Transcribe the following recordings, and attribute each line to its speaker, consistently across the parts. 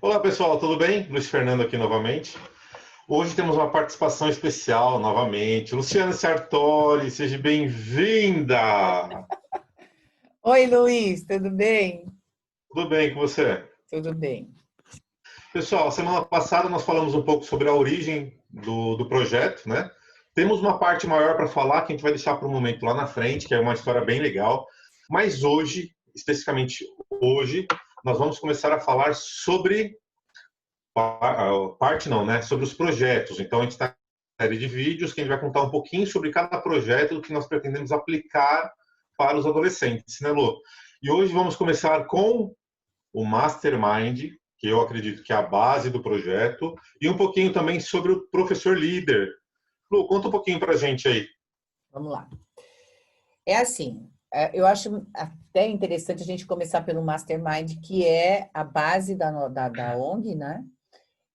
Speaker 1: Olá pessoal, tudo bem? Luiz Fernando aqui novamente. Hoje temos uma participação especial novamente. Luciana Sartori, seja bem-vinda!
Speaker 2: Oi, Luiz, tudo bem?
Speaker 1: Tudo bem com você?
Speaker 2: Tudo bem.
Speaker 1: Pessoal, semana passada nós falamos um pouco sobre a origem do projeto, né? Temos uma parte maior para falar que a gente vai deixar para um momento lá na frente, que é uma história bem legal. Mas hoje, especificamente hoje, nós vamos começar a falar sobre parte não, né? Sobre os projetos. Então a gente está em série de vídeos que a gente vai contar um pouquinho sobre cada projeto que nós pretendemos aplicar para os adolescentes, né, Lu? E hoje vamos começar com o Mastermind, que eu acredito que é a base do projeto, e um pouquinho também sobre o professor líder. Lu, conta um pouquinho para a gente aí.
Speaker 2: Vamos lá. É assim, eu acho até interessante a gente começar pelo Mastermind, que é a base da ONG, né?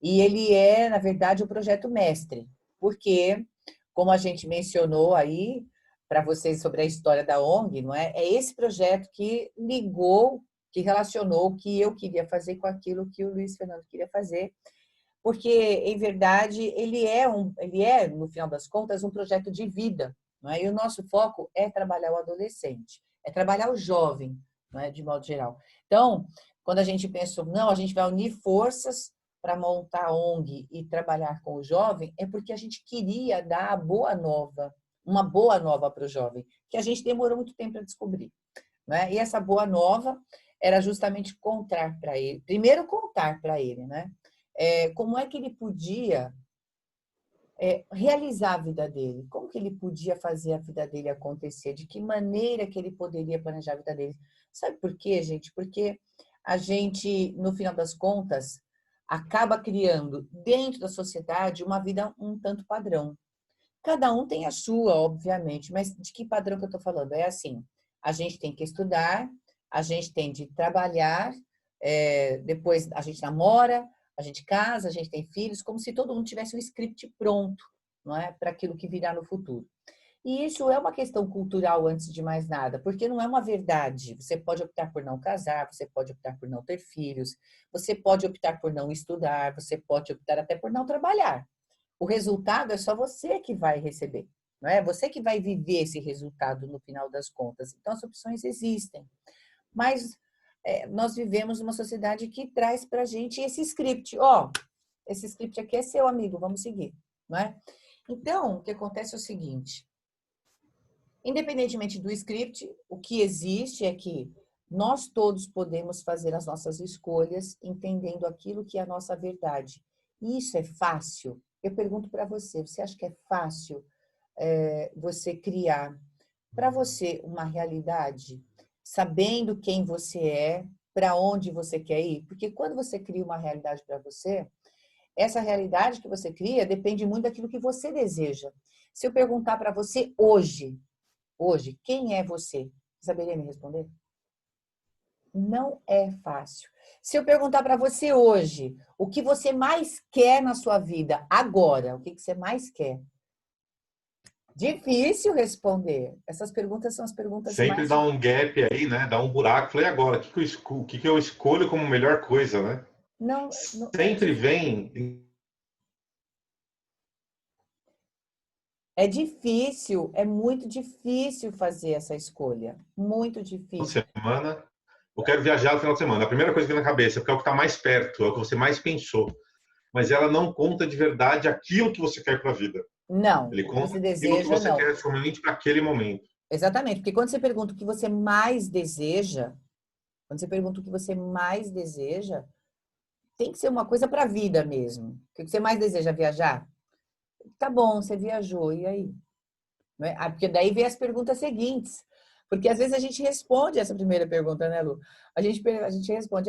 Speaker 2: E ele é, na verdade, o projeto mestre, porque, como a gente mencionou aí para vocês sobre a história da ONG, não é? É esse projeto que ligou, que relacionou o que eu queria fazer com aquilo que o Luiz Fernando queria fazer, porque, em verdade, ele é, no final das contas, um projeto de vida, não é? E o nosso foco é trabalhar o adolescente, é trabalhar o jovem, não é? De modo geral. Então, quando a gente pensou, não, a gente vai unir forças para montar a ONG e trabalhar com o jovem, é porque a gente queria dar a boa nova, uma boa nova para o jovem, que a gente demorou muito tempo para descobrir, não é? E essa boa nova era justamente contar para ele, primeiro contar para ele, né? Como é que ele podia realizar a vida dele, como que ele podia fazer a vida dele acontecer, de que maneira que ele poderia planejar a vida dele. Sabe por quê, gente? Porque a gente, no final das contas, acaba criando dentro da sociedade uma vida um tanto padrão. Cada um tem a sua, obviamente, mas de que padrão que eu estou falando? É assim, a gente tem que estudar, a gente tem de trabalhar, depois a gente namora, a gente casa, a gente tem filhos, como se todo mundo tivesse um script pronto, não é? Para aquilo que virá no futuro. E isso é uma questão cultural antes de mais nada, porque não é uma verdade. Você pode optar por não casar, você pode optar por não ter filhos, você pode optar por não estudar, você pode optar até por não trabalhar. O resultado é só você que vai receber, não é? Você que vai viver esse resultado no final das contas. Então, as opções existem. Mas nós vivemos uma sociedade que traz para a gente esse script. Ó, esse script aqui é seu, amigo, vamos seguir, não é? Então, o que acontece é o seguinte: independentemente do script, o que existe é que nós todos podemos fazer as nossas escolhas entendendo aquilo que é a nossa verdade. E isso é fácil? Eu pergunto para você, você acha que é fácil você criar para você uma realidade, sabendo quem você é, para onde você quer ir? Porque quando você cria uma realidade para você, essa realidade que você cria depende muito daquilo que você deseja. Se eu perguntar para você hoje, quem é você? Você saberia me responder? Não é fácil. Se eu perguntar para você hoje, o que você mais quer na sua vida agora, o que você mais quer? Difícil responder. Essas perguntas são as perguntas
Speaker 1: Sempre
Speaker 2: mais...
Speaker 1: dá um gap aí, né? Dá um buraco. Falei agora, o que que eu escolho como melhor coisa, né?
Speaker 2: Não, não é
Speaker 1: Sempre
Speaker 2: difícil.
Speaker 1: vem
Speaker 2: É difícil, é muito difícil fazer essa escolha. Muito
Speaker 1: no
Speaker 2: difícil.
Speaker 1: semana. Eu quero viajar no final de semana. A primeira coisa que vem na cabeça, porque é o que está mais perto, é o que você mais pensou. Mas ela não conta de verdade aquilo que você quer para a vida.
Speaker 2: Não,
Speaker 1: Ele
Speaker 2: o que
Speaker 1: conta
Speaker 2: você
Speaker 1: aquilo que
Speaker 2: deseja,
Speaker 1: você
Speaker 2: não.
Speaker 1: quer somente para aquele momento.
Speaker 2: Exatamente, porque quando você pergunta o que você mais deseja, quando você pergunta o que você mais deseja, tem que ser uma coisa para a vida mesmo. O que você mais deseja viajar? Tá bom, você viajou, e aí? Não é? Porque daí vem as perguntas seguintes. Porque às vezes a gente responde essa primeira pergunta, né, Lu? A gente responde,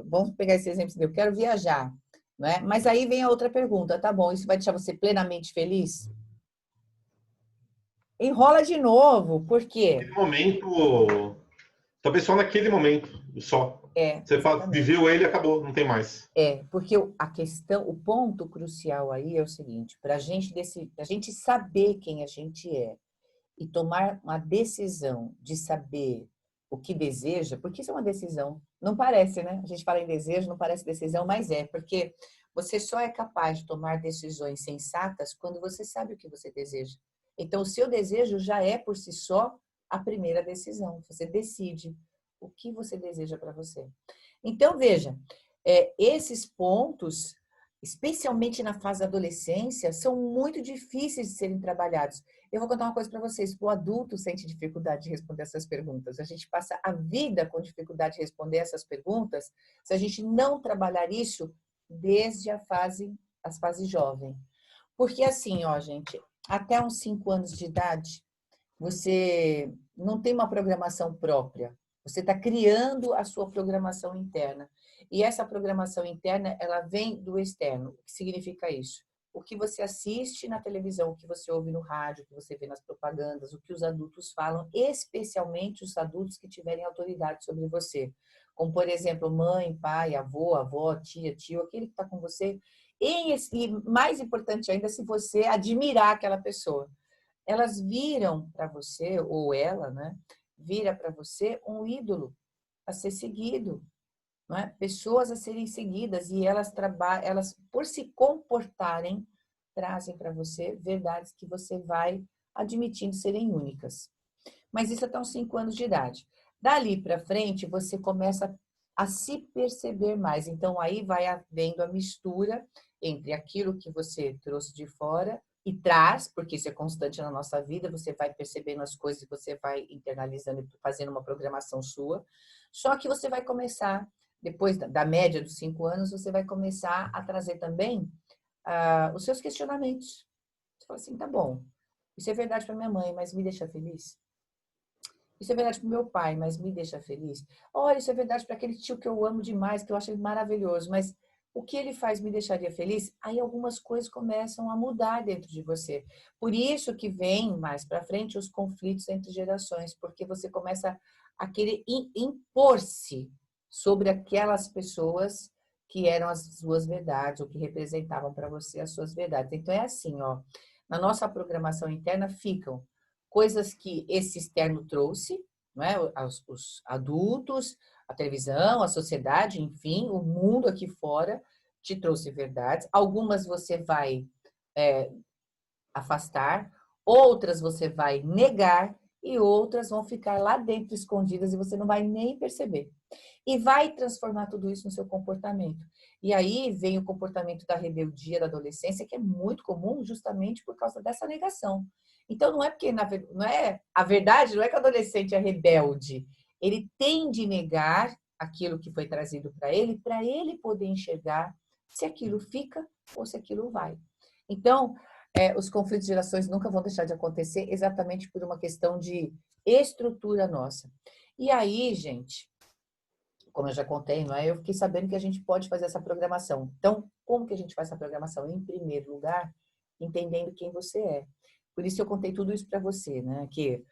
Speaker 2: vamos pegar esse exemplo, eu quero viajar, não é? Mas aí vem a outra pergunta, tá bom, isso vai deixar você plenamente feliz? Enrola de novo, por quê?
Speaker 1: Aquele momento, talvez só naquele momento, só. Você
Speaker 2: Exatamente.
Speaker 1: viveu ele e acabou, não tem mais.
Speaker 2: Porque a questão, o ponto crucial aí é o seguinte, para a gente saber quem a gente é e tomar uma decisão de saber o que deseja, porque isso é uma decisão. Não parece, né? A gente fala em desejo, não parece decisão, mas é, porque você só é capaz de tomar decisões sensatas quando você sabe o que você deseja. Então, o seu desejo já é, por si só, a primeira decisão. Você decide o que você deseja para você. Então, veja, esses pontos, especialmente na fase da adolescência, são muito difíceis de serem trabalhados. Eu vou contar uma coisa para vocês. O adulto sente dificuldade de responder essas perguntas. A gente passa a vida com dificuldade de responder essas perguntas se a gente não trabalhar isso desde as fases jovem. Porque assim, ó, gente, até uns 5 anos de idade, você não tem uma programação própria. Você está criando a sua programação interna. E essa programação interna, ela vem do externo. O que significa isso? O que você assiste na televisão, o que você ouve no rádio, o que você vê nas propagandas, o que os adultos falam, especialmente os adultos que tiverem autoridade sobre você. Como, por exemplo, mãe, pai, avô, avó, tia, tio, aquele que está com você. E mais importante ainda, se você admirar aquela pessoa. Elas viram para você, ou ela, né, vira para você um ídolo a ser seguido, não é? Pessoas a serem seguidas e elas trabalham, elas por se comportarem trazem para você verdades que você vai admitindo serem únicas. Mas isso até uns 5 anos de idade. Dali para frente você começa a se perceber mais. Então aí vai havendo a mistura entre aquilo que você trouxe de fora e traz, porque isso é constante na nossa vida, você vai percebendo as coisas, você vai internalizando e fazendo uma programação sua. Só que você vai começar, depois da média dos 5 anos, você vai começar a trazer também os seus questionamentos. Você fala assim, tá bom, isso é verdade para minha mãe, mas me deixa feliz? Isso é verdade para o meu pai, mas me deixa feliz? Olha, isso é verdade para aquele tio que eu amo demais, que eu acho ele maravilhoso, mas o que ele faz me deixaria feliz? Aí algumas coisas começam a mudar dentro de você. Por isso que vem mais para frente os conflitos entre gerações, porque você começa a querer impor-se sobre aquelas pessoas que eram as suas verdades, ou que representavam para você as suas verdades. Então é assim, ó, na nossa programação interna ficam coisas que esse externo trouxe, não é? Os adultos, a televisão, a sociedade, enfim, o mundo aqui fora te trouxe verdades. Algumas você vai afastar, outras você vai negar e outras vão ficar lá dentro escondidas e você não vai nem perceber. E vai transformar tudo isso no seu comportamento. E aí vem o comportamento da rebeldia da adolescência, que é muito comum justamente por causa dessa negação. Então não é porque não é a verdade, não é que o adolescente é rebelde. Ele tem de negar aquilo que foi trazido para ele poder enxergar se aquilo fica ou se aquilo vai. Então, os conflitos de gerações nunca vão deixar de acontecer exatamente por uma questão de estrutura nossa. E aí, gente, como eu já contei, não é? Eu fiquei sabendo que a gente pode fazer essa programação. Então, como que a gente faz essa programação? Em primeiro lugar, entendendo quem você é. Por isso eu contei tudo isso para você, né? Que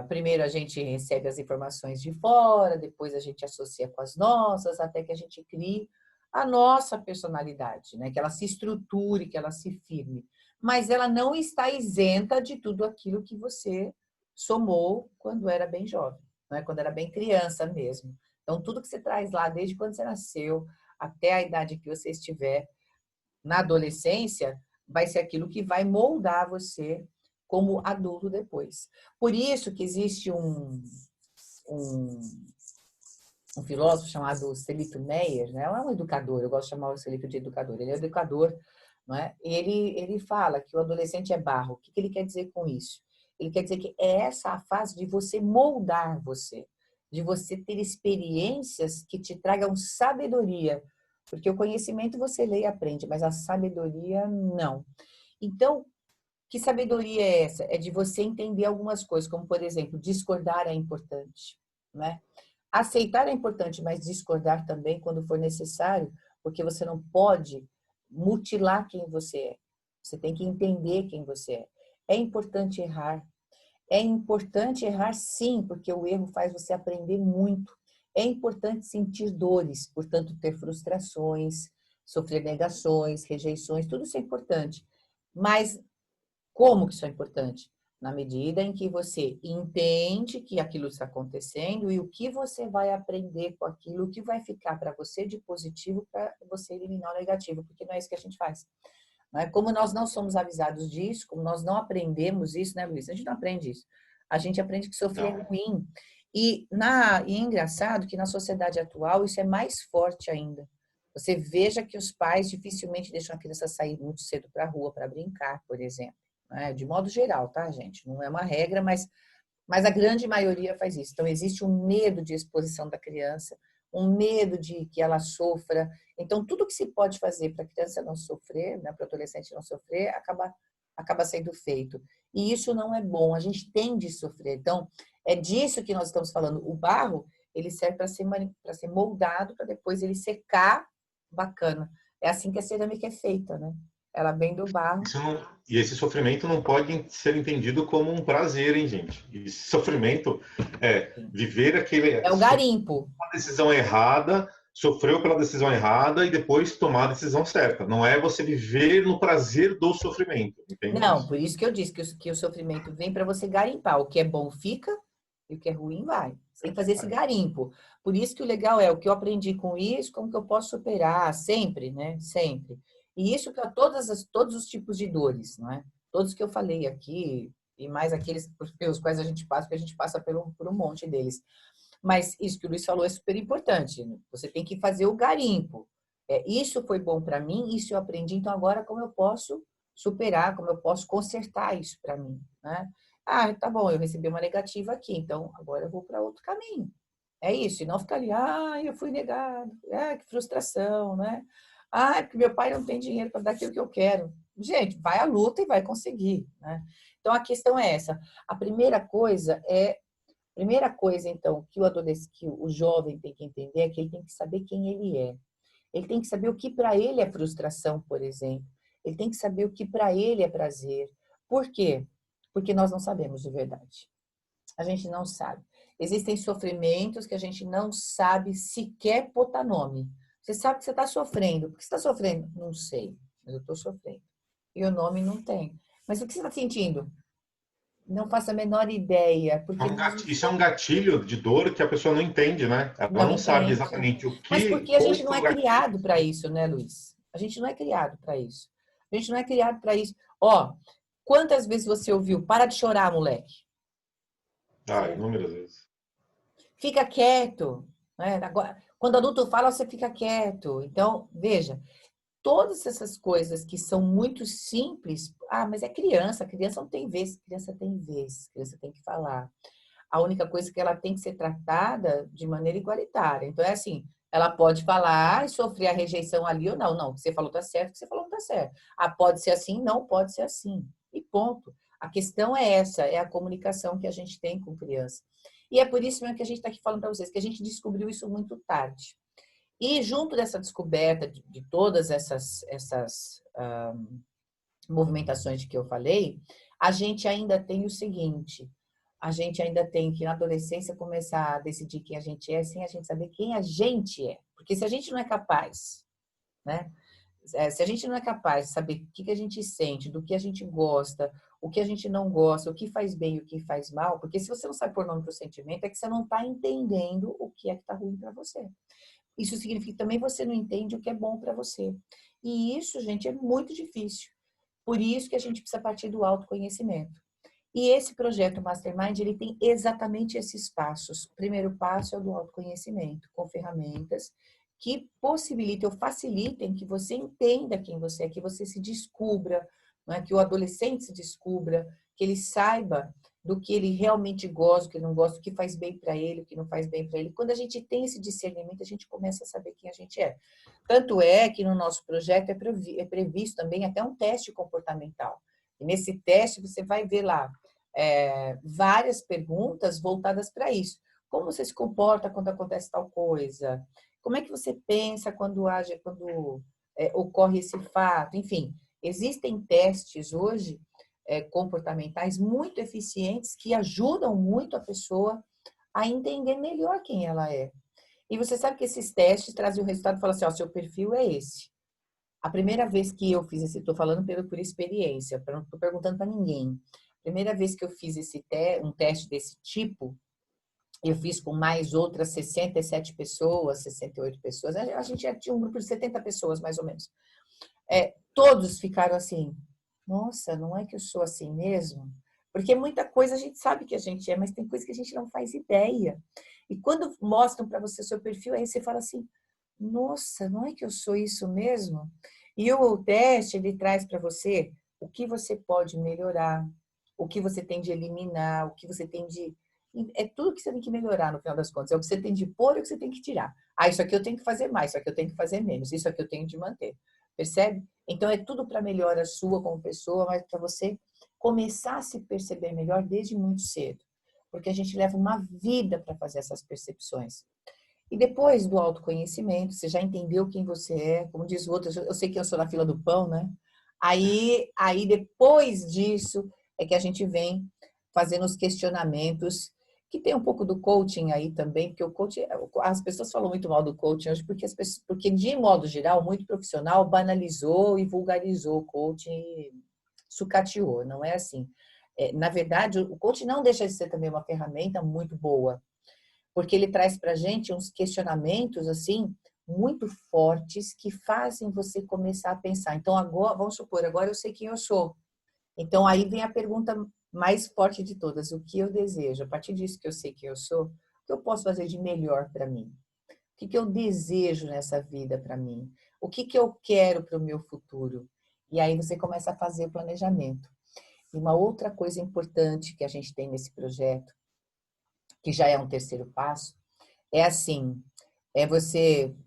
Speaker 2: primeiro a gente recebe as informações de fora, depois a gente associa com as nossas, até que a gente crie a nossa personalidade, né? Que ela se estruture, que ela se firme. Mas ela não está isenta de tudo aquilo que você somou quando era bem jovem, né? Quando era bem criança mesmo. Então, tudo que você traz lá, desde quando você nasceu até a idade que você estiver na adolescência, vai ser aquilo que vai moldar você como adulto depois. Por isso que existe um filósofo chamado Celito Meyer, né? É um educador, eu gosto de chamar o Celito de educador. Ele é educador, não é? E ele fala que o adolescente é barro. O que ele quer dizer com isso? Ele quer dizer que é essa a fase de você moldar você, de você ter experiências que te tragam sabedoria. Porque o conhecimento você lê e aprende, mas a sabedoria não. Então, que sabedoria é essa? É de você entender algumas coisas, como, por exemplo, discordar é importante, né? Aceitar é importante, mas discordar também quando for necessário, porque você não pode mutilar quem você é. Você tem que entender quem você é. É importante errar. É importante errar, sim, porque o erro faz você aprender muito. É importante sentir dores, portanto, ter frustrações, sofrer negações, rejeições, tudo isso é importante. Mas como que isso é importante? na medida em que você entende que aquilo está acontecendo e o que você vai aprender com aquilo, o que vai ficar para você de positivo para você eliminar o negativo, porque não é isso que a gente faz. Não é? Como nós não somos avisados disso, como nós não aprendemos isso, né, Luiz? A gente não aprende isso. A gente aprende que sofrer é ruim. E é engraçado que na sociedade atual isso é mais forte ainda. Você veja que os pais dificilmente deixam a criança sair muito cedo para a rua para brincar, por exemplo. Né? De modo geral, tá, gente? Não é uma regra, mas a grande maioria faz isso. Então, existe um medo de exposição da criança, um medo de que ela sofra. Então, tudo que se pode fazer para a criança não sofrer, né, para o adolescente não sofrer, acaba sendo feito. E isso não é bom, a gente tem de sofrer. Então, é disso que nós estamos falando. O barro, ele serve para ser moldado, para depois ele secar bacana. É assim que a cerâmica é feita, né? Ela vem do barro.
Speaker 1: E esse sofrimento não pode ser entendido como um prazer, hein, gente? Esse sofrimento é viver aquele...
Speaker 2: É o garimpo.
Speaker 1: Uma decisão errada, sofreu pela decisão errada e depois tomar a decisão certa. Não é você viver no prazer do sofrimento. Entende?
Speaker 2: Não, por isso que eu disse que o sofrimento vem para você garimpar. O que é bom fica e o que é ruim vai. Você tem que fazer esse garimpo. Por isso que o legal é o que eu aprendi com isso, como que eu posso superar sempre, né? Sempre. E isso para todos os tipos de dores, não é? Todos que eu falei aqui, e mais aqueles pelos quais a gente passa, porque a gente passa por um monte deles. Mas isso que o Luiz falou é super importante. Né? Você tem que fazer o garimpo. Isso foi bom para mim, isso eu aprendi, então agora como eu posso superar, como eu posso consertar isso para mim, né? Ah, tá bom, eu recebi uma negativa aqui, então agora eu vou para outro caminho. É isso, e não ficar ali, eu fui negado, que frustração, né? Porque meu pai não tem dinheiro para dar aquilo que eu quero. Gente, vai à luta e vai conseguir, né? Então a questão é essa. A primeira coisa, então, que o jovem tem que entender é que ele tem que saber quem ele é. Ele tem que saber o que para ele é frustração, por exemplo. Ele tem que saber o que para ele é prazer. Por quê? Porque nós não sabemos de verdade. A gente não sabe. Existem sofrimentos que a gente não sabe sequer botar nome. Você sabe que você está sofrendo. Por que você está sofrendo? Não sei, mas eu estou sofrendo. E o nome não tem. Mas o que você está sentindo? Não faço a menor ideia. Porque
Speaker 1: Isso é um gatilho de dor que a pessoa não entende, né? Ela não sabe exatamente o que...
Speaker 2: Mas porque a gente não é criado para isso, né, Luiz? A gente não é criado para isso. A gente não é criado para isso. Quantas vezes você ouviu? Para de chorar, moleque.
Speaker 1: Inúmeras vezes.
Speaker 2: Fica quieto. Né? Agora, quando adulto fala, você fica quieto. Então, veja, todas essas coisas que são muito simples. Mas é criança não tem vez. Criança tem vez. Criança tem que falar. A única coisa é que ela tem que ser tratada de maneira igualitária. Então, é assim, ela pode falar e sofrer a rejeição ali ou não. Não, o que você falou tá certo, o que você falou não tá certo. Pode ser assim, não pode ser assim. E ponto. A questão é essa, é a comunicação que a gente tem com criança. E é por isso mesmo que a gente está aqui falando para vocês, que a gente descobriu isso muito tarde. E junto dessa descoberta de todas essas movimentações de que eu falei, a gente ainda tem o seguinte... A gente ainda tem que, na adolescência, começar a decidir quem a gente é, sem a gente saber quem a gente é. Porque se a gente não é capaz, né? Se a gente não é capaz de saber o que a gente sente, do que a gente gosta, o que a gente não gosta, o que faz bem e o que faz mal, porque se você não sabe pôr nome para o sentimento, é que você não está entendendo o que é que está ruim para você. Isso significa que também você não entende o que é bom para você. E isso, gente, é muito difícil. Por isso que a gente precisa partir do autoconhecimento. E esse projeto Mastermind, ele tem exatamente esses passos. O primeiro passo é o do autoconhecimento, com ferramentas que possibilitem ou facilitem que você entenda quem você é, que você se descubra, né? Que o adolescente se descubra, que ele saiba do que ele realmente gosta, do que não gosta, o que faz bem para ele, o que não faz bem para ele. Quando a gente tem esse discernimento, a gente começa a saber quem a gente é. Tanto é que no nosso projeto é previsto também até um teste comportamental. E nesse teste você vai ver lá várias perguntas voltadas para isso. Como você se comporta quando acontece tal coisa? Como é que você pensa quando age, quando ocorre esse fato? Enfim, existem testes hoje comportamentais muito eficientes que ajudam muito a pessoa a entender melhor quem ela é. E você sabe que esses testes trazem o resultado e falam assim, seu perfil é esse. A primeira vez que eu fiz esse, estou falando por experiência, não estou perguntando para ninguém. A Primeira vez que eu fiz um teste desse tipo, eu fiz com mais outras 67 pessoas, 68 pessoas. A gente já tinha um grupo de 70 pessoas, mais ou menos. Todos ficaram assim, nossa, não é que eu sou assim mesmo? Porque muita coisa a gente sabe que a gente é, mas tem coisa que a gente não faz ideia. E quando mostram para você o seu perfil, aí você fala assim, nossa, não é que eu sou isso mesmo? E o teste, ele traz para você o que você pode melhorar, o que você tem de eliminar, o que você tem de... É tudo que você tem que melhorar, no final das contas. É o que você tem de pôr e o que você tem que tirar. Ah, isso aqui eu tenho que fazer mais, isso aqui eu tenho que fazer menos, isso aqui eu tenho de manter. Percebe? Então, é tudo para melhora sua como pessoa, mas para você começar a se perceber melhor desde muito cedo. Porque a gente leva uma vida para fazer essas percepções. E depois do autoconhecimento, você já entendeu quem você é, como diz o outro, eu sei que eu sou na fila do pão, né? Aí depois disso é que a gente vem fazendo os questionamentos, que tem um pouco do coaching aí também, porque o coaching, as pessoas falam muito mal do coaching hoje, porque de modo geral, muito profissional banalizou e vulgarizou o coaching e sucateou, não é assim. Na verdade, o coaching não deixa de ser também uma ferramenta muito boa, porque ele traz para a gente uns questionamentos assim muito fortes que fazem você começar a pensar. Então agora, vamos supor, agora eu sei quem eu sou. Então aí vem a pergunta mais forte de todas: o que eu desejo? A partir disso que eu sei quem eu sou, o que eu posso fazer de melhor para mim? O que eu desejo nessa vida para mim? O que eu quero para o meu futuro? E aí você começa a fazer o planejamento. E uma outra coisa importante que a gente tem nesse projeto, que já é um terceiro passo, é assim,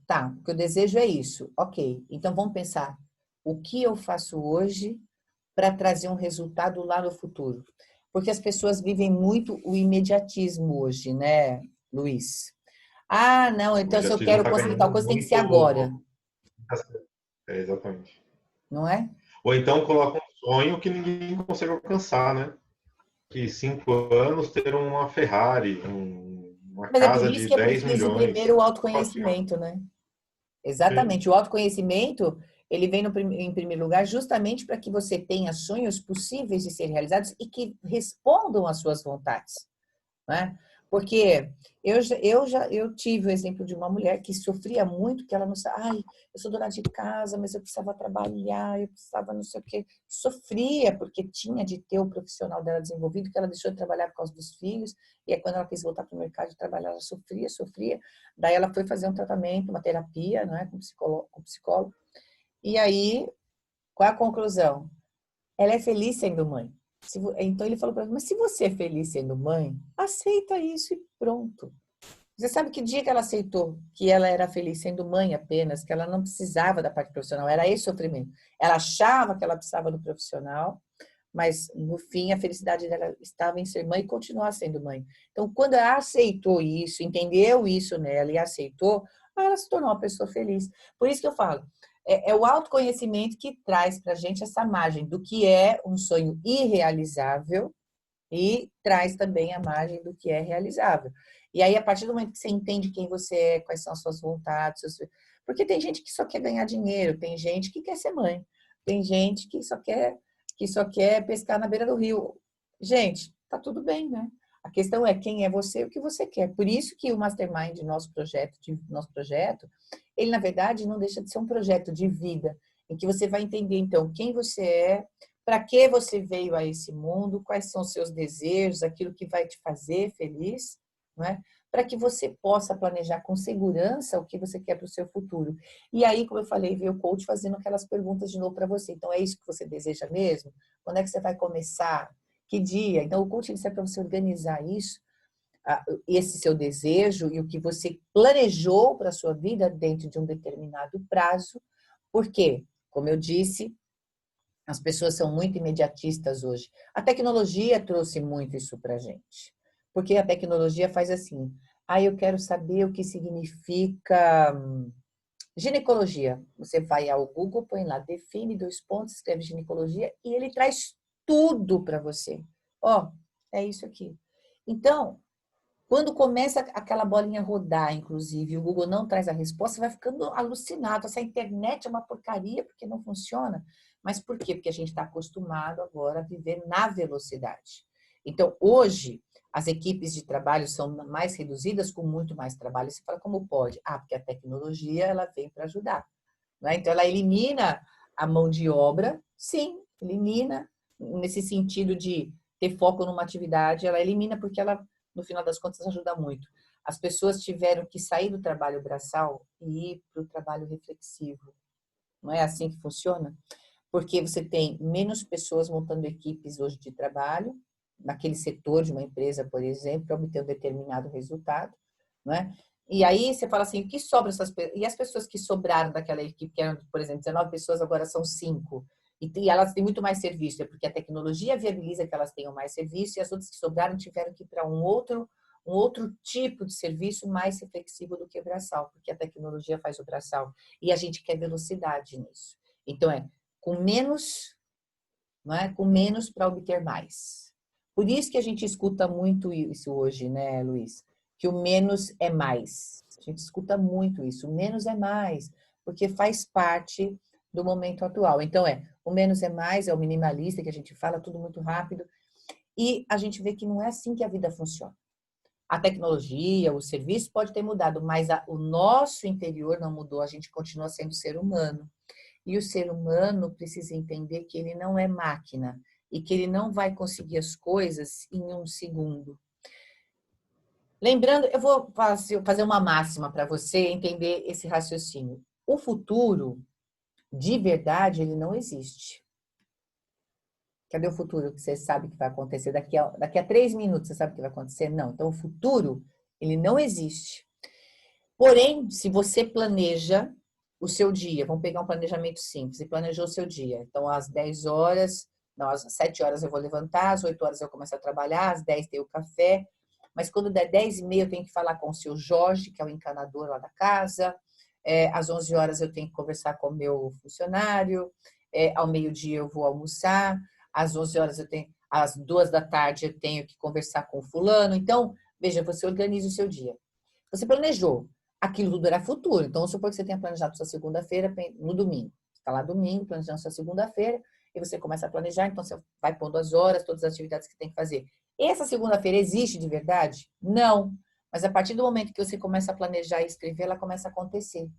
Speaker 2: tá, o que eu desejo é isso, ok, então vamos pensar, o que eu faço hoje para trazer um resultado lá no futuro? Porque as pessoas vivem muito o imediatismo hoje, né, Luiz? Ah, não,
Speaker 1: O
Speaker 2: então se eu
Speaker 1: imediatismo
Speaker 2: quero
Speaker 1: está
Speaker 2: conseguir tal
Speaker 1: ganhando
Speaker 2: coisa, tem que ser
Speaker 1: muito.
Speaker 2: agora,
Speaker 1: Exatamente.
Speaker 2: não é?
Speaker 1: Ou então coloca um sonho que ninguém consegue alcançar, né? Que 5 anos ter uma Ferrari, uma
Speaker 2: Mas é por
Speaker 1: casa
Speaker 2: isso
Speaker 1: de
Speaker 2: que é
Speaker 1: 10
Speaker 2: preciso primeiro
Speaker 1: milhões.
Speaker 2: o
Speaker 1: Fácil.
Speaker 2: autoconhecimento, né?
Speaker 1: Sim,
Speaker 2: Exatamente. O autoconhecimento, ele vem em primeiro lugar justamente para que você tenha sonhos possíveis de serem realizados e que respondam às suas vontades, né? Porque eu tive o exemplo de uma mulher que sofria muito, que ela não sabia, ai, eu sou dona de casa, mas eu precisava trabalhar, eu precisava não sei o quê. Sofria porque tinha de ter o profissional dela desenvolvido, que ela deixou de trabalhar por causa dos filhos, e aí quando ela quis voltar para o mercado de trabalho, ela sofria, sofria. Daí ela foi fazer um tratamento, uma terapia, não é, com psicólogo. E aí, qual é a conclusão? Ela é feliz sendo mãe. Então ele falou para mim, mas se você é feliz sendo mãe, aceita isso e pronto. Você sabe que dia que ela aceitou que ela era feliz sendo mãe apenas, que ela não precisava da parte profissional, era esse sofrimento. Ela achava que ela precisava do profissional, mas no fim a felicidade dela estava em ser mãe e continuar sendo mãe. Então, quando ela aceitou isso, entendeu isso nela e aceitou, ela se tornou uma pessoa feliz. Por isso que eu falo, é o autoconhecimento que traz para a gente essa margem do que é um sonho irrealizável e traz também a margem do que é realizável. E aí, a partir do momento que você entende quem você é, quais são as suas vontades, porque tem gente que só quer ganhar dinheiro, tem gente que quer ser mãe, tem gente que só quer pescar na beira do rio. Gente, tá tudo bem, né? A questão é quem é você e o que você quer. Por isso que o Mastermind, nosso projeto, ele, na verdade, não deixa de ser um projeto de vida, em que você vai entender, então, quem você é, para que você veio a esse mundo, quais são os seus desejos, aquilo que vai te fazer feliz, não é? Para que você possa planejar com segurança o que você quer para o seu futuro. E aí, como eu falei, veio o coach fazendo aquelas perguntas de novo para você. Então, é isso que você deseja mesmo? Quando é que você vai começar? Que dia? Então, o coach serve para você organizar isso, esse seu desejo e o que você planejou para a sua vida dentro de um determinado prazo. Por quê? Como eu disse, as pessoas são muito imediatistas hoje. A tecnologia trouxe muito isso para a gente. Porque a tecnologia faz assim, eu quero saber o que significa ginecologia. Você vai ao Google, põe lá, define 2 pontos, escreve ginecologia e ele traz tudo para você. É isso aqui. Então, quando começa aquela bolinha a rodar, inclusive, o Google não traz a resposta, você vai ficando alucinado. Essa internet é uma porcaria porque não funciona. Mas por quê? Porque a gente está acostumado agora a viver na velocidade. Então, hoje, as equipes de trabalho são mais reduzidas, com muito mais trabalho. Você fala, como pode? Ah, porque a tecnologia ela vem para ajudar. Né? Então, ela elimina a mão de obra, sim, elimina, nesse sentido de ter foco numa atividade, ela elimina porque ela, no final das contas, ajuda muito. As pessoas tiveram que sair do trabalho braçal e ir para o trabalho reflexivo. Não é assim que funciona? Porque você tem menos pessoas montando equipes hoje de trabalho, naquele setor de uma empresa, por exemplo, para obter um determinado resultado, não é? E aí você fala assim, o que sobra essas pessoas? E as pessoas que sobraram daquela equipe, que eram, por exemplo, 19 pessoas, agora são 5. E elas têm muito mais serviço, é porque a tecnologia viabiliza que elas tenham mais serviço, e as outras que sobraram tiveram que ir para um outro tipo de serviço mais reflexivo do que o braçal, porque a tecnologia faz o braçal. E a gente quer velocidade nisso. Então, com menos, não é? Com menos para obter mais. Por isso que a gente escuta muito isso hoje, né, Luiz? Que o menos é mais. A gente escuta muito isso. O menos é mais, porque faz parte do momento atual. Então, o menos é mais, é o minimalista que a gente fala, tudo muito rápido. E a gente vê que não é assim que a vida funciona. A tecnologia, o serviço pode ter mudado, mas o nosso interior não mudou. A gente continua sendo ser humano. E o ser humano precisa entender que ele não é máquina e que ele não vai conseguir as coisas em um segundo. Lembrando, eu vou fazer uma máxima para você entender esse raciocínio. O futuro, de verdade, ele não existe. Cadê o futuro que você sabe que vai acontecer? Daqui a 3 minutos você sabe o que vai acontecer? Não. Então, o futuro, ele não existe. Porém, se você planeja o seu dia, vamos pegar um planejamento simples, e planejou o seu dia. Então, às 10 horas, não, às 7 horas eu vou levantar, às 8 horas eu começo a trabalhar, às 10 tem o café, mas quando der 10h30 eu tenho que falar com o seu Jorge, que é o encanador lá da casa, às 11 horas eu tenho que conversar com o meu funcionário, ao meio-dia eu vou almoçar, às 11 horas às 2 da tarde eu tenho que conversar com o fulano. Então, veja, você organiza o seu dia. Você planejou. Aquilo tudo era futuro. Então, vamos supor que você tenha planejado sua segunda-feira no domingo. Você está lá domingo, planejando sua segunda-feira, e você começa a planejar, então você vai pondo as horas, todas as atividades que tem que fazer. Essa segunda-feira existe de verdade? Não. Mas a partir do momento que você começa a planejar e escrever, ela começa a acontecer.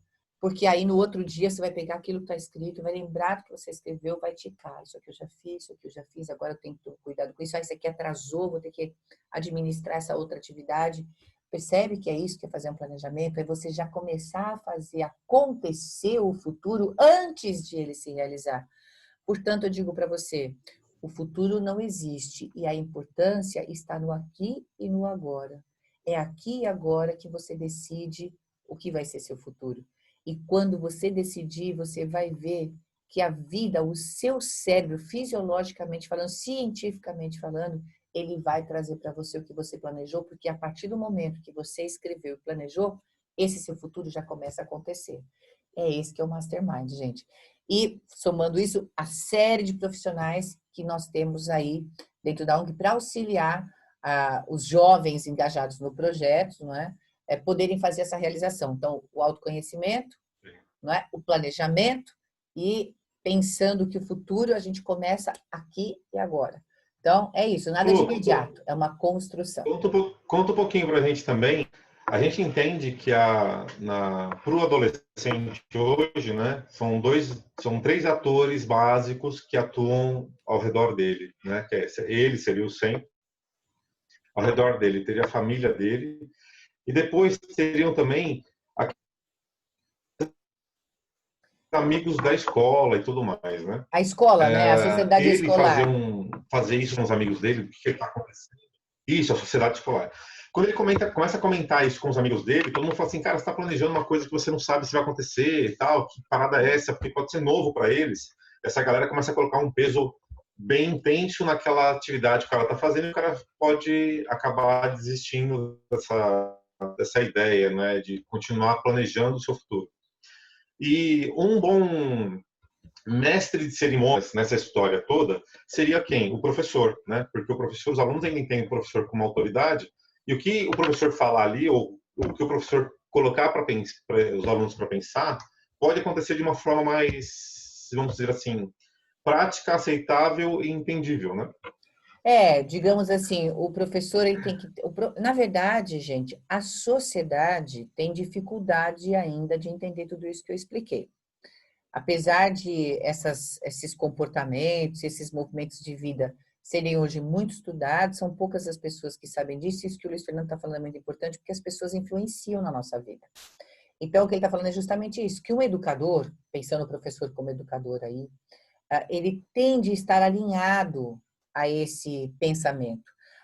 Speaker 2: Porque aí no outro dia você vai pegar aquilo que está escrito, vai lembrar do que você escreveu, vai ticar. Isso aqui eu já fiz, isso aqui eu já fiz, agora eu tenho que ter cuidado com isso. Isso aqui atrasou, vou ter que administrar essa outra atividade. Percebe que é isso que é fazer um planejamento? É você já começar a fazer acontecer o futuro antes de ele se realizar. Portanto, eu digo para você, o futuro não existe e a importância está no aqui e no agora. É aqui e agora que você decide o que vai ser seu futuro. E quando você decidir, você vai ver que a vida, o seu cérebro, fisiologicamente falando, cientificamente falando, ele vai trazer para você o que você planejou, porque a partir do momento que você escreveu e planejou, esse seu futuro já começa a acontecer. É esse que é o Mastermind, gente. E, somando isso, a série de profissionais que nós temos aí dentro da ONG para auxiliar os jovens engajados no projeto, não é? Poderem fazer essa realização. Então, o autoconhecimento, não é? O planejamento e pensando que o futuro a gente começa aqui e agora. Então, é isso, nada de imediato, é uma construção.
Speaker 1: Conta um pouquinho para a gente também. A gente entende que para o adolescente hoje, né, são 3 atores básicos que atuam ao redor dele, né? Que ele seria o centro, ao redor dele teria a família dele, e depois teriam também amigos da escola e tudo mais, né?
Speaker 2: A escola, né? A sociedade
Speaker 1: Ele
Speaker 2: escolar.
Speaker 1: fazer isso com os amigos dele, o que está acontecendo? Isso, a sociedade escolar. Quando ele começa a comentar isso com os amigos dele, todo mundo fala assim, cara, você está planejando uma coisa que você não sabe se vai acontecer e tal, que parada é essa? Porque pode ser novo para eles. Essa galera começa a colocar um peso bem intenso naquela atividade que o cara está fazendo e o cara pode acabar desistindo dessa ideia, né, de continuar planejando o seu futuro. E um bom mestre de cerimônias nessa história toda seria quem? O professor, né? Porque o professor, os alunos ainda entendem o professor como autoridade, e o que o professor falar ali, ou o que o professor colocar para os alunos para pensar, pode acontecer de uma forma mais, vamos dizer assim, prática, aceitável e entendível, né?
Speaker 2: Digamos assim, o professor ele tem que. Na verdade, gente, a sociedade tem dificuldade ainda de entender tudo isso que eu expliquei. Apesar de esses comportamentos, esses movimentos de vida serem hoje muito estudados, são poucas as pessoas que sabem disso. Isso que o Luiz Fernando está falando é muito importante, porque as pessoas influenciam na nossa vida. Então, o que ele está falando é justamente isso, que um educador, pensando o professor como educador aí, ele tende a estar alinhado a esse pensamento.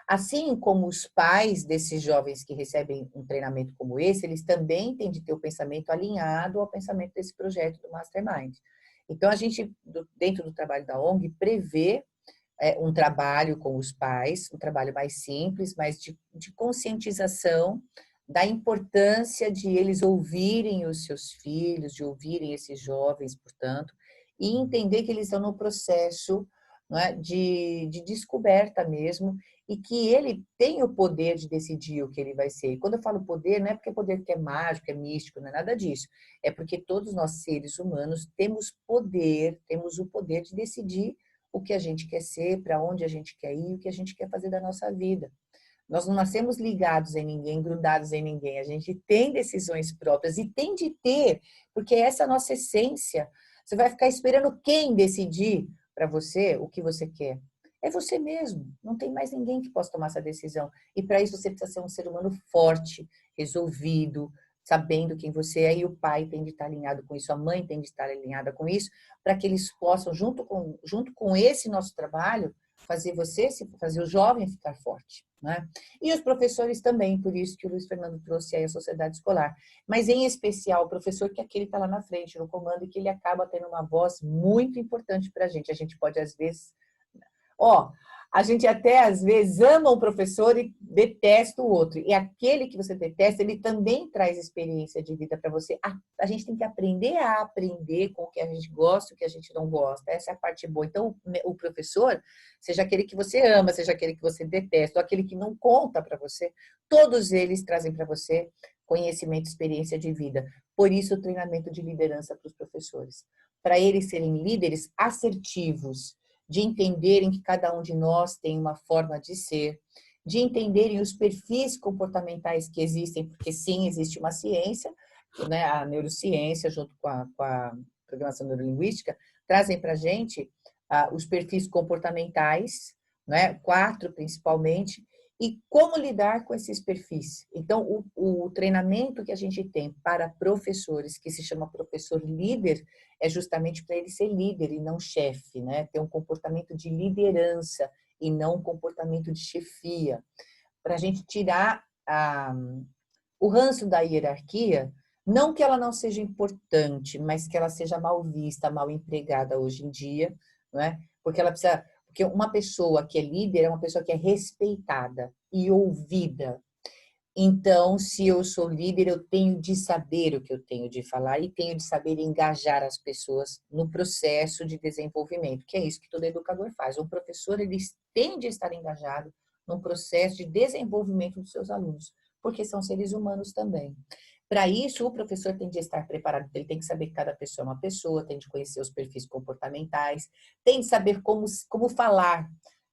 Speaker 2: Assim como os pais desses jovens que recebem um treinamento como esse, eles também têm de ter o pensamento alinhado ao pensamento desse projeto do Mastermind. Então, a gente, dentro do trabalho da ONG, prevê um trabalho com os pais, um trabalho mais simples, mas de conscientização da importância de eles ouvirem os seus filhos, de ouvirem esses jovens, portanto, e entender que eles estão no processo, não é, de descoberta mesmo, e que ele tem o poder de decidir o que ele vai ser. E quando eu falo poder, não é porque é poder que é mágico, é místico, não é nada disso. É porque todos nós, seres humanos, temos poder, temos o poder de decidir o que a gente quer ser, para onde a gente quer ir, o que a gente quer fazer da nossa vida. Nós não nascemos ligados em ninguém, grudados em ninguém. A gente tem decisões próprias e tem de ter, porque essa é a nossa essência. Você vai ficar esperando quem decidir para você o que você quer? É você mesmo. Não tem mais ninguém que possa tomar essa decisão. E para isso você precisa ser um ser humano forte, resolvido, sabendo quem você é. E o pai tem de estar alinhado com isso, a mãe tem de estar alinhada com isso, para que eles possam, junto com esse nosso trabalho, fazer o jovem ficar forte, né? E os professores também, por isso que o Luiz Fernando trouxe aí a sociedade escolar. Mas, em especial, o professor, que é aquele que está lá na frente, no comando, e que ele acaba tendo uma voz muito importante para a gente. A gente pode, às vezes, a gente até às vezes ama um professor e detesta o outro. E aquele que você detesta, ele também traz experiência de vida para você. A gente tem que aprender a aprender com o que a gente gosta e o que a gente não gosta. Essa é a parte boa. Então, o professor, seja aquele que você ama, seja aquele que você detesta, ou aquele que não conta para você, todos eles trazem para você conhecimento, experiência de vida. Por isso, o treinamento de liderança para os professores. Para eles serem líderes assertivos, de entenderem que cada um de nós tem uma forma de ser, de entenderem os perfis comportamentais que existem, porque sim, existe uma ciência, né, a neurociência, junto com a programação neurolinguística, trazem para a gente os perfis comportamentais, né, 4 principalmente, e como lidar com esses perfis. Então, o treinamento que a gente tem para professores, que se chama professor líder, é justamente para ele ser líder e não chefe, né? Ter um comportamento de liderança e não um comportamento de chefia. Para a gente tirar o ranço da hierarquia, não que ela não seja importante, mas que ela seja mal vista, mal empregada hoje em dia, não é? Porque ela precisa, porque uma pessoa que é líder é uma pessoa que é respeitada e ouvida. Então, se eu sou líder, eu tenho de saber o que eu tenho de falar e tenho de saber engajar as pessoas no processo de desenvolvimento, que é isso que todo educador faz. O professor, ele tem de estar engajado no processo de desenvolvimento dos seus alunos, porque são seres humanos também. Para isso, o professor tem de estar preparado, ele tem que saber que cada pessoa é uma pessoa, tem de conhecer os perfis comportamentais, tem de saber como falar,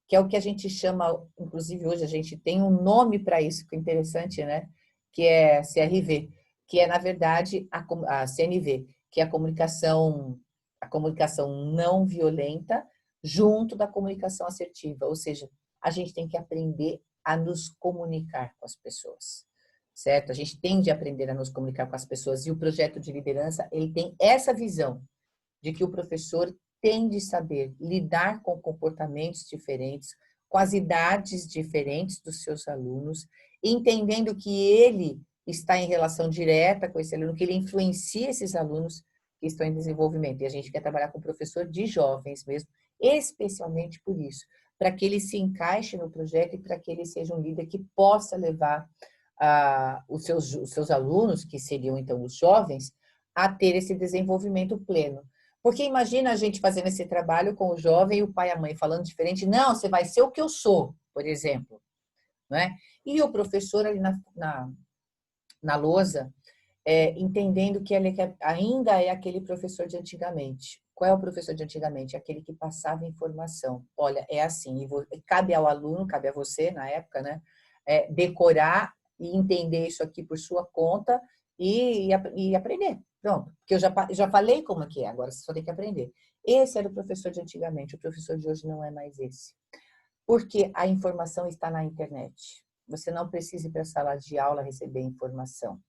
Speaker 2: que é o que a gente chama, inclusive hoje a gente tem um nome para isso, que é interessante, né? Que é CRV, que é, na verdade, a CNV, que é a comunicação não violenta junto da comunicação assertiva, ou seja, a gente tem que aprender a nos comunicar com as pessoas, certo? A gente tem de aprender a nos comunicar com as pessoas, e o projeto de liderança, ele tem essa visão de que o professor tem de saber lidar com comportamentos diferentes, com as idades diferentes dos seus alunos, entendendo que ele está em relação direta com esse aluno, que ele influencia esses alunos que estão em desenvolvimento. E a gente quer trabalhar com professor de jovens mesmo, especialmente por isso, para que ele se encaixe no projeto e para que ele seja um líder que possa levar os seus alunos, que seriam então os jovens, a ter esse desenvolvimento pleno. Porque imagina a gente fazendo esse trabalho com o jovem e o pai e a mãe falando diferente. Não, você vai ser o que eu sou, por exemplo. Não é? E o professor ali na lousa, entendendo que ele ainda é aquele professor de antigamente. Qual é o professor de antigamente? Aquele que passava informação. Olha, é assim, cabe ao aluno, cabe a você na época, né? Decorar e entender isso aqui por sua conta e aprender. Pronto, porque eu já falei como é que é, agora você só tem que aprender. Esse era o professor de antigamente, o professor de hoje não é mais esse. Porque a informação está na internet. Você não precisa ir para a sala de aula receber informação.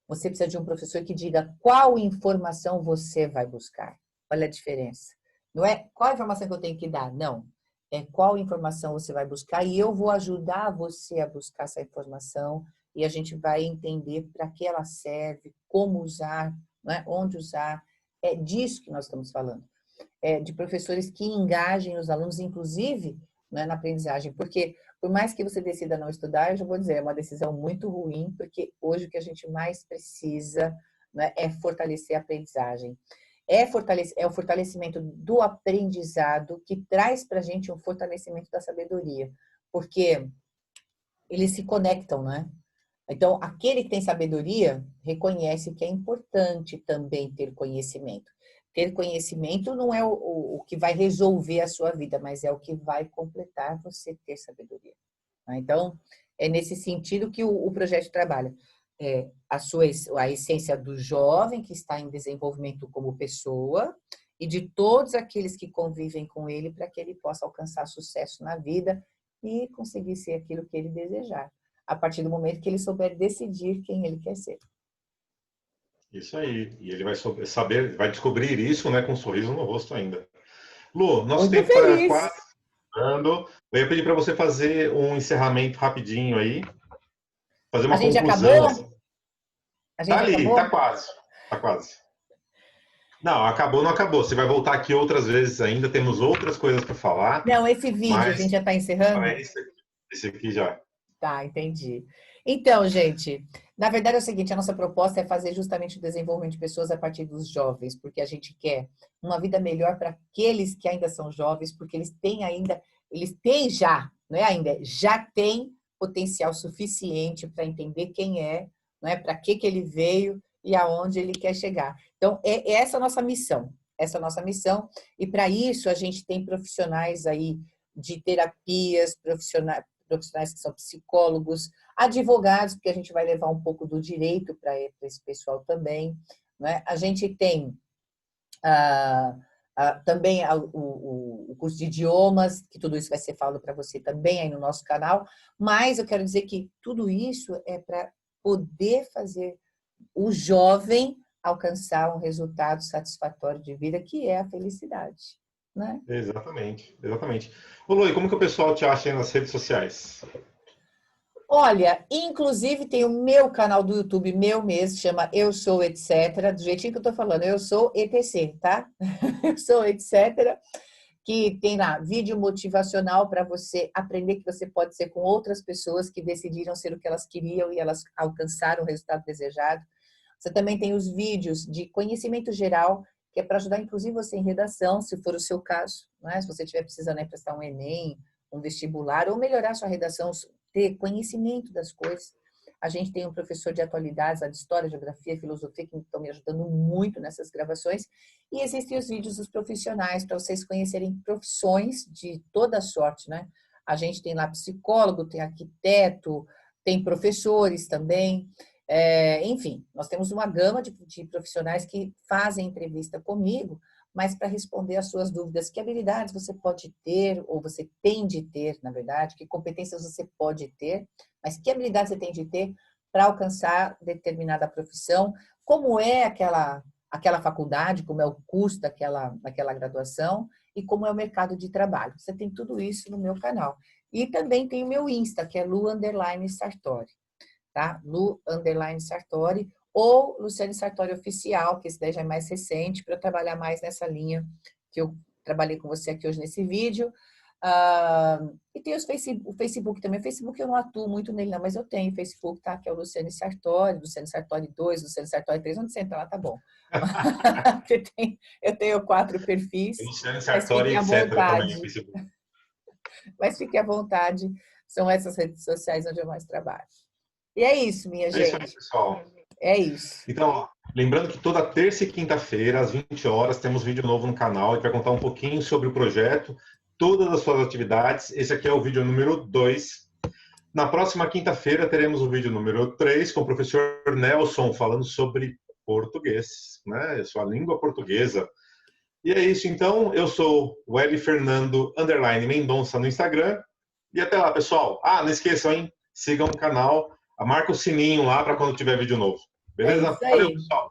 Speaker 2: Você precisa de um professor que diga qual informação você vai buscar. Olha a diferença. Não é qual informação que eu tenho que dar, não. É qual informação você vai buscar e eu vou ajudar você a buscar essa informação e a gente vai entender para que ela serve, como usar, né? Onde usar. É disso que nós estamos falando. De professores que engajem os alunos, inclusive, né, na aprendizagem. Porque, por mais que você decida não estudar, eu já vou dizer, é uma decisão muito ruim, porque hoje o que a gente mais precisa, né, é fortalecer a aprendizagem. É o fortalecimento do aprendizado que traz para a gente um fortalecimento da sabedoria. Porque eles se conectam, né? Então, aquele que tem sabedoria reconhece que é importante também ter conhecimento. Ter conhecimento não é o que vai resolver a sua vida, mas é o que vai completar você ter sabedoria. Então, é nesse sentido que o projeto trabalha. A essência do jovem que está em desenvolvimento como pessoa e de todos aqueles que convivem com ele para que ele possa alcançar sucesso na vida e conseguir ser aquilo que ele desejar, a partir do momento que ele souber decidir quem ele quer ser.
Speaker 1: Isso aí. E ele vai saber, vai descobrir isso, né, com um sorriso no rosto ainda. Lu, nosso
Speaker 2: Muito
Speaker 1: tempo está
Speaker 2: feliz.
Speaker 1: quase acabando. Eu ia pedir para você fazer um encerramento rapidinho aí, fazer
Speaker 2: A
Speaker 1: uma
Speaker 2: gente
Speaker 1: conclusão.
Speaker 2: acabou? A
Speaker 1: Tá
Speaker 2: gente
Speaker 1: ali,
Speaker 2: acabou?
Speaker 1: tá quase. Tá quase. Não, acabou, não acabou. Você vai voltar aqui outras vezes ainda, temos outras coisas para falar,
Speaker 2: Não, esse vídeo a
Speaker 1: mas
Speaker 2: gente já está
Speaker 1: é
Speaker 2: encerrando?
Speaker 1: esse aqui já.
Speaker 2: Tá, entendi. Então, gente, na verdade é o seguinte, a nossa proposta é fazer justamente o desenvolvimento de pessoas a partir dos jovens, porque a gente quer uma vida melhor para aqueles que ainda são jovens, porque eles têm já, não é ainda, já têm potencial suficiente para entender quem é, não é, para que ele veio e aonde ele quer chegar. Então, é essa a nossa missão, essa é a nossa missão, e para isso a gente tem profissionais aí de terapias, profissionais que são psicólogos, advogados, porque a gente vai levar um pouco do direito para esse pessoal também. Né? A gente tem também o curso de idiomas, que tudo isso vai ser falado para você também aí no nosso canal, mas eu quero dizer que tudo isso é para poder fazer o jovem alcançar um resultado satisfatório de vida, que é a felicidade. Né?
Speaker 1: Exatamente, exatamente. Ô, Lu, e como que o pessoal te acha aí nas redes sociais?
Speaker 2: Olha, inclusive tem o meu canal do YouTube, meu mesmo, chama Eu Sou Etc. Do jeitinho que eu tô falando, eu sou ETC, tá? Eu sou etc. Que tem lá vídeo motivacional para você aprender que você pode ser com outras pessoas que decidiram ser o que elas queriam e elas alcançaram o resultado desejado. Você também tem os vídeos de conhecimento geral, que é para ajudar, inclusive, você em redação, se for o seu caso, né? Se você estiver precisando prestar um Enem, um vestibular, ou melhorar sua redação, ter conhecimento das coisas. A gente tem um professor de atualidades, de história, geografia, filosofia, que estão me ajudando muito nessas gravações. E existem os vídeos dos profissionais, para vocês conhecerem profissões de toda sorte, né? A gente tem lá psicólogo, tem arquiteto, tem professores também. Enfim, nós temos uma gama de profissionais que fazem entrevista comigo, mas para responder às suas dúvidas, que habilidades você pode ter, ou você tem de ter, na verdade, que competências você pode ter, mas que habilidades você tem de ter para alcançar determinada profissão, como é aquela faculdade, como é o curso daquela graduação e como é o mercado de trabalho. Você tem tudo isso no meu canal. E também tem o meu Insta, que é Lu_Sartori. Tá? Lu_Sartori ou Luciane Sartori Oficial, que esse daí já é mais recente, para eu trabalhar mais nessa linha que eu trabalhei com você aqui hoje nesse vídeo. E tem o Facebook também. O Facebook eu não atuo muito nele, não, mas eu tenho o Facebook, tá? Que é o Luciane Sartori, Luciane Sartori 2, Luciane Sartori 3. Onde você entra lá, tá bom. Eu tenho 4 perfis,
Speaker 1: Luciane
Speaker 2: mas
Speaker 1: Sartori,
Speaker 2: fiquem à
Speaker 1: etc. também no
Speaker 2: vontade.
Speaker 1: Facebook.
Speaker 2: Mas fiquem à vontade. São essas redes sociais onde eu mais trabalho. E é isso, minha
Speaker 1: É isso aí,
Speaker 2: gente.
Speaker 1: pessoal.
Speaker 2: É isso.
Speaker 1: Então, ó, lembrando que toda terça e quinta-feira, às 20 horas, temos vídeo novo no canal. A gente vai contar um pouquinho sobre o projeto, todas as suas atividades. Esse aqui é o vídeo número 2. Na próxima quinta-feira, teremos o vídeo número 3 com o professor Nelson, falando sobre português, né? Sua língua portuguesa. E é isso, então. Eu sou o Eli Fernando _Mendonça no Instagram. E até lá, pessoal. Ah, não esqueçam, hein? Sigam o canal, marca o sininho lá para quando tiver vídeo novo.
Speaker 2: É
Speaker 1: Beleza?
Speaker 2: isso
Speaker 1: Valeu,
Speaker 2: aí.
Speaker 1: pessoal.